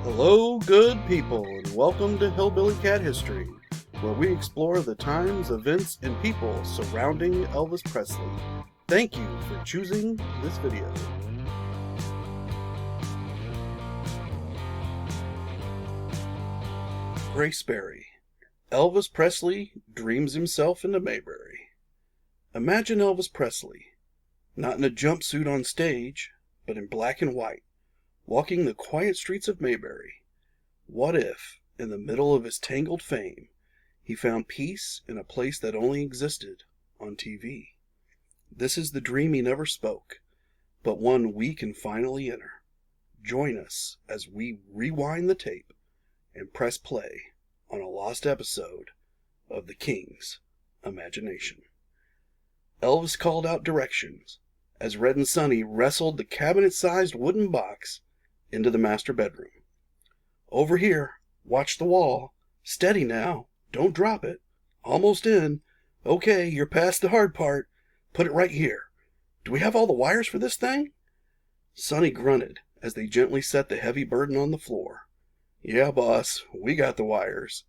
Hello, good people, and welcome to Hillbilly Cat History, where we explore the times, events, and people surrounding Elvis Presley. Thank you for choosing this video. Graceberry. Elvis Presley dreams himself into Mayberry. Imagine Elvis Presley, not in a jumpsuit on stage, but in black and white, walking the quiet streets of Mayberry. What if, in the middle of his tangled fame, he found peace in a place that only existed on TV? This is the dream he never spoke, but one we can finally enter. Join us as we rewind the tape and press play on a lost episode of The King's Imagination. Elvis called out directions as Red and Sonny wrestled the cabinet-sized wooden box into the master bedroom. Over here. Watch the wall. Steady now. Don't drop it. Almost in. Okay, you're past the hard part. Put it right here. Do we have all the wires for this thing? Sonny grunted as they gently set the heavy burden on the floor. Yeah, boss, we got the wires.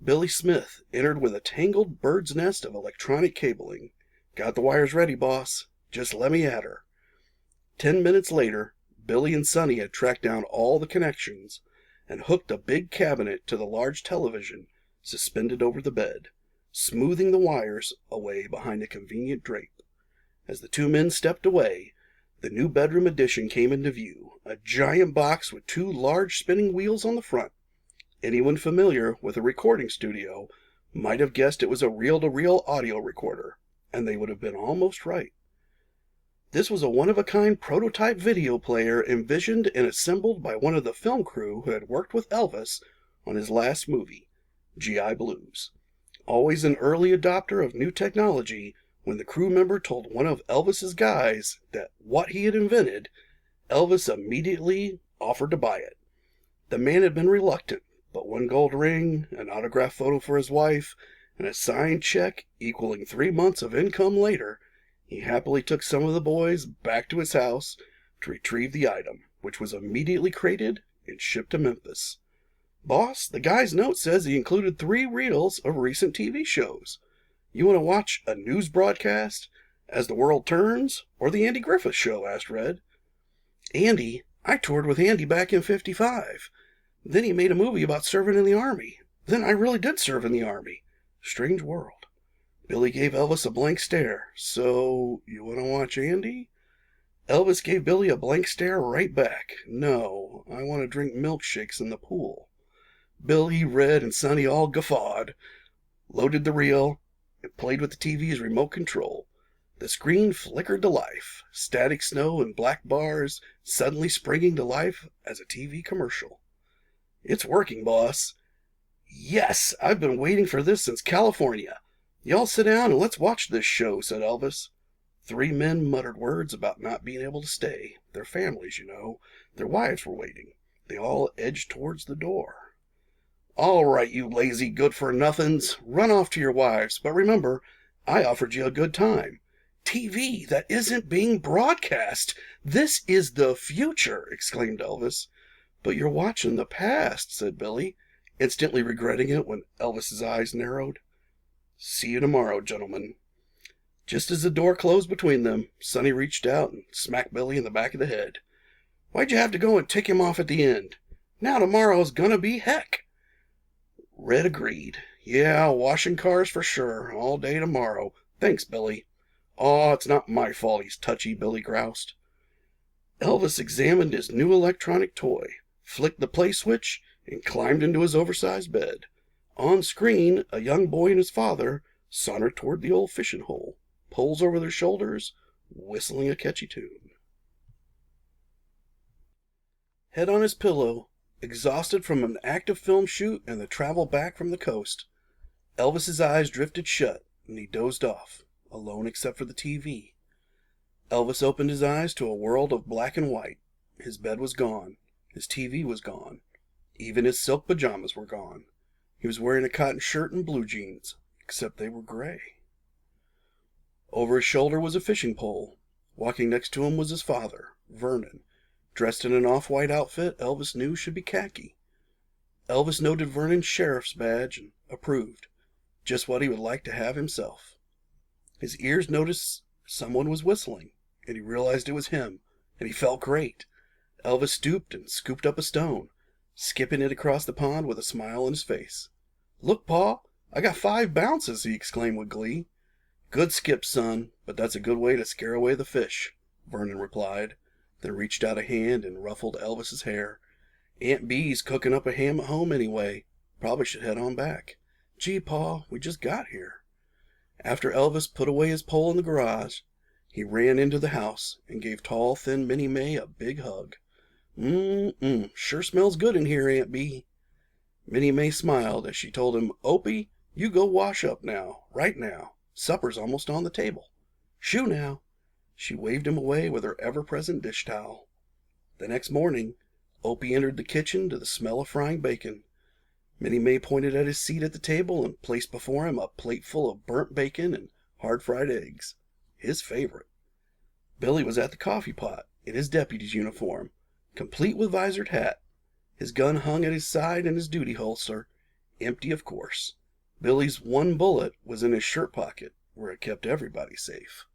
Billy Smith entered with a tangled bird's nest of electronic cabling. Got the wires ready, boss. Just let me at her. 10 minutes later, Billy and Sonny had tracked down all the connections and hooked a big cabinet to the large television suspended over the bed, smoothing the wires away behind a convenient drape. As the two men stepped away, the new bedroom addition came into view, a giant box with two large spinning wheels on the front. Anyone familiar with a recording studio might have guessed it was a reel-to-reel audio recorder, and they would have been almost right. This was a one-of-a-kind prototype video player envisioned and assembled by one of the film crew who had worked with Elvis on his last movie, G.I. Blues. Always an early adopter of new technology, when the crew member told one of Elvis's guys that what he had invented, Elvis immediately offered to buy it. The man had been reluctant, but one gold ring, an autographed photo for his wife, and a signed check equaling 3 months of income later, he happily took some of the boys back to his house to retrieve the item, which was immediately crated and shipped to Memphis. Boss, the guy's note says he included 3 reels of recent TV shows. You want to watch a news broadcast, As the World Turns, or the Andy Griffith Show? Asked Red. Andy? I toured with Andy back in '55. Then he made a movie about serving in the Army. Then I really did serve in the Army. Strange world. Billy gave Elvis a blank stare. So, you want to watch Andy? Elvis gave Billy a blank stare right back. No, I want to drink milkshakes in the pool. Billy, Red, and Sonny all guffawed, loaded the reel, and played with the TV's remote control. The screen flickered to life, static snow and black bars suddenly springing to life as a TV commercial. It's working, boss. Yes, I've been waiting for this since California. Y'all sit down and let's watch this show, said Elvis. 3 men muttered words about not being able to stay. Their families, you know. Their wives were waiting. They all edged towards the door. All right, you lazy good-for-nothings. Run off to your wives. But remember, I offered you a good time. TV that isn't being broadcast. This is the future, exclaimed Elvis. But you're watching the past, said Billy, instantly regretting it when Elvis's eyes narrowed. See you tomorrow, gentlemen. Just as the door closed between them, Sonny reached out and smacked Billy in the back of the head. Why'd you have to go and tick him off at the end? Now tomorrow's gonna be heck. Red agreed. Yeah, washing cars for sure, all day tomorrow. Thanks, Billy. Aw, it's not my fault he's touchy, Billy groused. Elvis examined his new electronic toy, flicked the play switch, and climbed into his oversized bed. On screen, a young boy and his father sauntered toward the old fishing hole, poles over their shoulders, whistling a catchy tune. Head on his pillow, exhausted from an active film shoot and the travel back from the coast, Elvis's eyes drifted shut and he dozed off, alone except for the TV. Elvis opened his eyes to a world of black and white. His bed was gone. His TV was gone. Even his silk pajamas were gone. He was wearing a cotton shirt and blue jeans, except they were gray. Over his shoulder was a fishing pole. Walking next to him was his father, Vernon, dressed in an off-white outfit Elvis knew should be khaki. Elvis noted Vernon's sheriff's badge and approved. Just what he would like to have himself. His ears noticed someone was whistling, and he realized it was him, and he felt great. Elvis stooped and scooped up a stone, skipping it across the pond with a smile on his face. "Look, Pa, I got 5 bounces," he exclaimed with glee. "Good skip, son, but that's a good way to scare away the fish," Vernon replied, then reached out a hand and ruffled Elvis's hair. "Aunt Bee's cooking up a ham at home anyway. Probably should head on back. Gee, Pa, we just got here." After Elvis put away his pole in the garage, he ran into the house and gave tall, thin Minnie May a big hug. Sure smells good in here, Aunt Bee." Minnie May smiled as she told him, "Opie, you go wash up now, right now. Supper's almost on the table. Shoo now." She waved him away with her ever-present dish towel. The next morning, Opie entered the kitchen to the smell of frying bacon. Minnie May pointed at his seat at the table and placed before him a plate full of burnt bacon and hard-fried eggs, his favorite. Billy was at the coffee pot, in his deputy's uniform, complete with visored hat. His gun hung at his side in his duty holster, empty of course. Billy's one bullet was in his shirt pocket, where it kept everybody safe.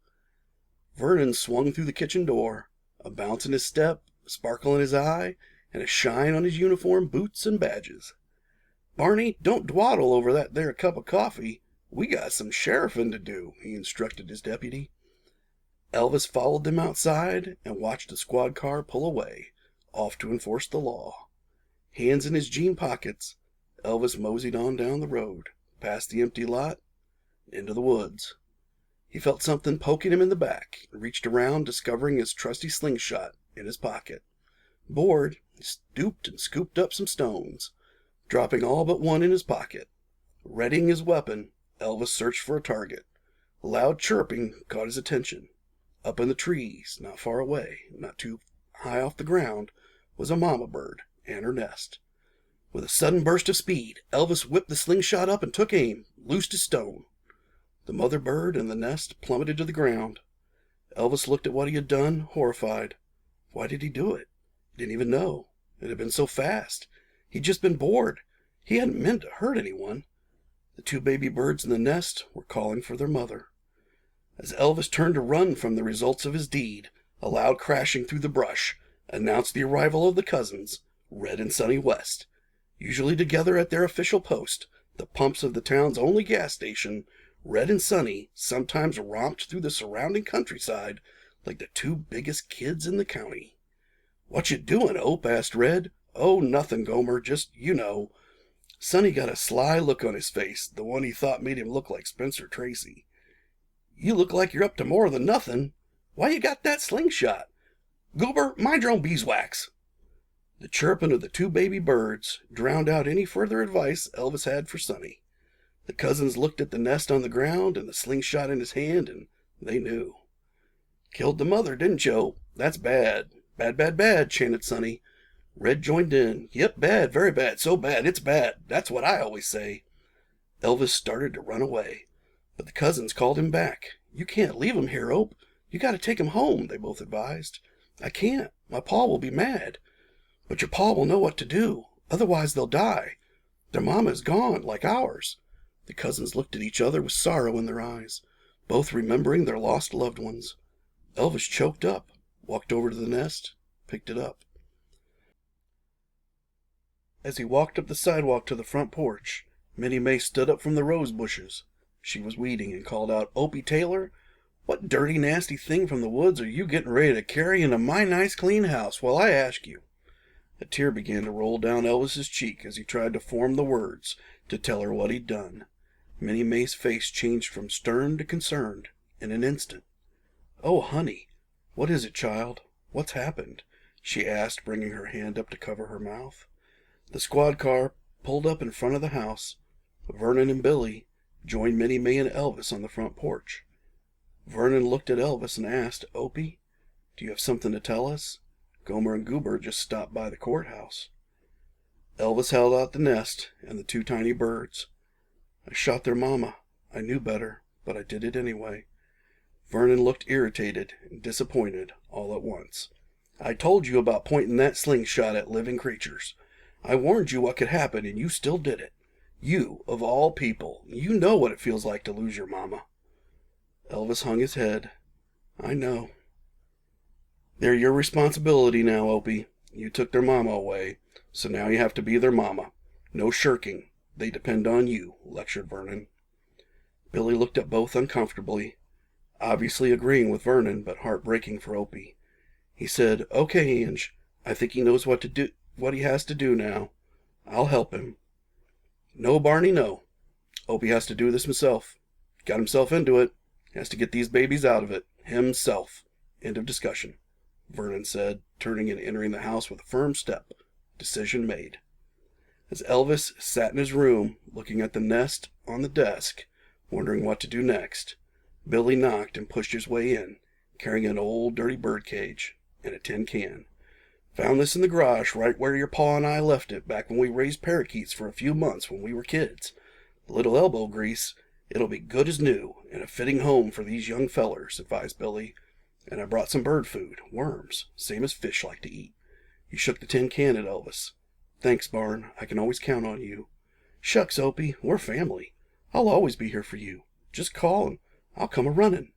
Vernon swung through the kitchen door, a bounce in his step, a sparkle in his eye, and a shine on his uniform, boots, and badges. "Barney, don't dwaddle over that there cup of coffee. We got some sheriffing to do," he instructed his deputy. Elvis followed them outside and watched the squad car pull away, off to enforce the law. Hands in his jean pockets, Elvis moseyed on down the road, past the empty lot, into the woods. He felt something poking him in the back and reached around, discovering his trusty slingshot in his pocket. Bored, he stooped and scooped up some stones, dropping all but one in his pocket. Readying his weapon, Elvis searched for a target. A loud chirping caught his attention. Up in the trees, not far away, not too high off the ground, was a mama bird and her nest. With a sudden burst of speed, Elvis whipped the slingshot up and took aim, loosed his stone. The mother bird and the nest plummeted to the ground. Elvis looked at what he had done, horrified. Why did he do it? He didn't even know. It had been so fast. He'd just been bored. He hadn't meant to hurt anyone. The 2 baby birds in the nest were calling for their mother. As Elvis turned to run from the results of his deed, a loud crashing through the brush announced the arrival of the cousins, Red and Sonny West. Usually together at their official post, the pumps of the town's only gas station, Red and Sonny sometimes romped through the surrounding countryside like the 2 biggest kids in the county. "What you doing, Ope?" asked Red. "Oh, nothing, Gomer, just, you know." Sonny got a sly look on his face, the one he thought made him look like Spencer Tracy. "You look like you're up to more than nothing. Why you got that slingshot? Goober, mind your own beeswax." The chirping of the 2 baby birds drowned out any further advice Elvis had for Sonny. The cousins looked at the nest on the ground and the slingshot in his hand, and they knew. "Killed the mother, didn't you? That's bad. Bad, bad, bad," chanted Sonny. Red joined in. "Yep, bad, very bad, so bad, it's bad. That's what I always say." Elvis started to run away, but the cousins called him back. "You can't leave him here, Ope. You got to take him home," they both advised. "I can't. My pa will be mad." "But your pa will know what to do. Otherwise they'll die. Their mama is gone, like ours." The cousins looked at each other with sorrow in their eyes, both remembering their lost loved ones. Elvis choked up, walked over to the nest, picked it up. As he walked up the sidewalk to the front porch, Minnie May stood up from the rose bushes. She was weeding and called out, "Opie Taylor, what dirty, nasty thing from the woods are you getting ready to carry into my nice, clean house while I ask you?" A tear began to roll down Elvis's cheek as he tried to form the words to tell her what he'd done. Minnie May's face changed from stern to concerned in an instant. "Oh, honey, what is it, child? What's happened?" she asked, bringing her hand up to cover her mouth. The squad car pulled up in front of the house. Vernon and Billy joined Minnie May and Elvis on the front porch. Vernon looked at Elvis and asked, "Opie, do you have something to tell us? Gomer and Goober just stopped by the courthouse." Elvis held out the nest and the 2 tiny birds. "I shot their mama. I knew better, but I did it anyway." Vernon looked irritated and disappointed all at once. I told you about pointing that slingshot at living creatures. I warned you what could happen, and you still did it. You, of all people, you know what it feels like to lose your mama." Elvis hung his head. "I know." "They're your responsibility now, Opie. You took their mama away, so now you have to be their mama. No shirking. They depend on you," lectured Vernon. Billy looked at both uncomfortably, obviously agreeing with Vernon, but heartbreaking for Opie. He said, "Okay, Ange, I think he knows what he has to do now. I'll help him." "No, Barney, no. Opie has to do this himself. Got himself into it. Has to get these babies out of it. Himself. End of discussion," Vernon said, turning and entering the house with a firm step. Decision made. As Elvis sat in his room, looking at the nest on the desk, wondering what to do next, Billy knocked and pushed his way in, carrying an old dirty bird cage and a tin can. "Found this in the garage right where your pa and I left it back when we raised parakeets for a few months when we were kids. A little elbow grease. It'll be good as new and a fitting home for these young fellers," advised Billy. "And I brought some bird food, worms, same as fish like to eat." He shook the tin can at Elvis. "Thanks, Barn. I can always count on you." "Shucks, Opie, we're family. I'll always be here for you. Just call and I'll come a-running."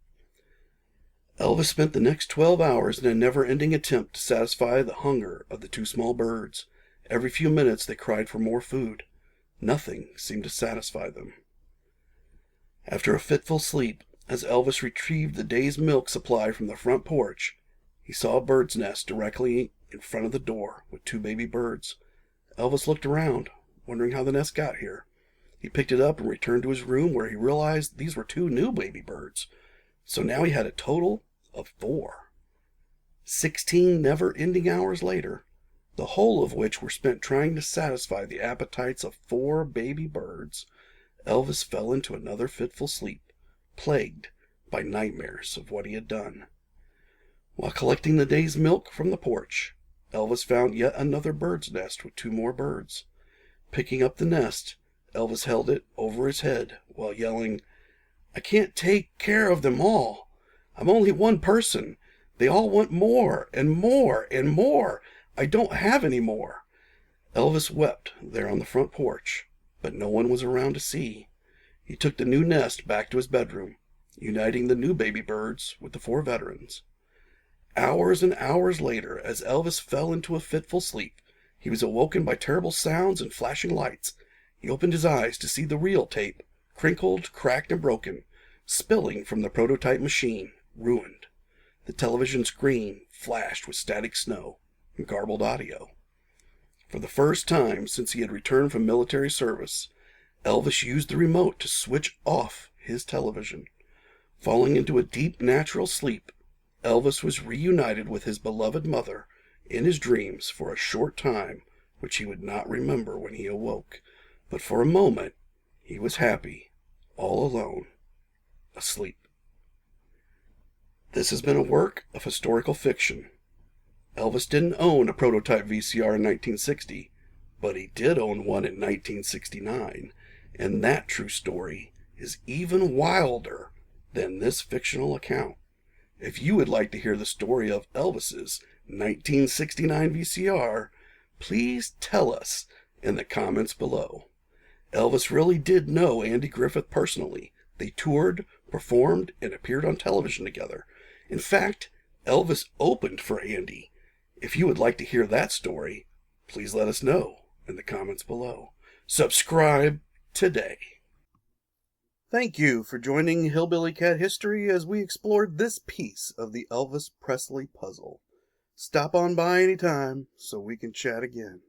Elvis spent the next 12 hours in a never-ending attempt to satisfy the hunger of the two small birds. Every few minutes they cried for more food. Nothing seemed to satisfy them. After a fitful sleep, as Elvis retrieved the day's milk supply from the front porch, he saw a bird's nest directly in front of the door with two baby birds. Elvis looked around, wondering how the nest got here. He picked it up and returned to his room, where he realized these were two new baby birds. So now he had a total of 4. 16 never-ending hours later, the whole of which were spent trying to satisfy the appetites of 4 baby birds, Elvis fell into another fitful sleep, plagued by nightmares of what he had done. While collecting the day's milk from the porch, Elvis found yet another bird's nest with 2 more birds. Picking up the nest, Elvis held it over his head while yelling, "I can't take care of them all. I'm only one person. They all want more and more and more. I don't have any more." Elvis wept there on the front porch, but no one was around to see. He took the new nest back to his bedroom, uniting the new baby birds with the 4 veterans. Hours and hours later, as Elvis fell into a fitful sleep, he was awoken by terrible sounds and flashing lights. He opened his eyes to see the reel tape, crinkled, cracked, and broken, spilling from the prototype machine, ruined. The television screen flashed with static snow and garbled audio. For the first time since he had returned from military service, Elvis used the remote to switch off his television. Falling into a deep, natural sleep, Elvis was reunited with his beloved mother in his dreams for a short time, which he would not remember when he awoke. But for a moment, he was happy, all alone, asleep. This has been a work of historical fiction. Elvis didn't own a prototype VCR in 1960, but he did own one in 1969, and that true story is even wilder than this fictional account. If you would like to hear the story of Elvis's 1969 VCR, please tell us in the comments below. Elvis really did know Andy Griffith personally. They toured, performed, and appeared on television together. In fact, Elvis opened for Andy. If you would like to hear that story, please let us know in the comments below. Subscribe today. Thank you for joining Hillbilly Cat History as we explored this piece of the Elvis Presley puzzle. Stop on by anytime so we can chat again.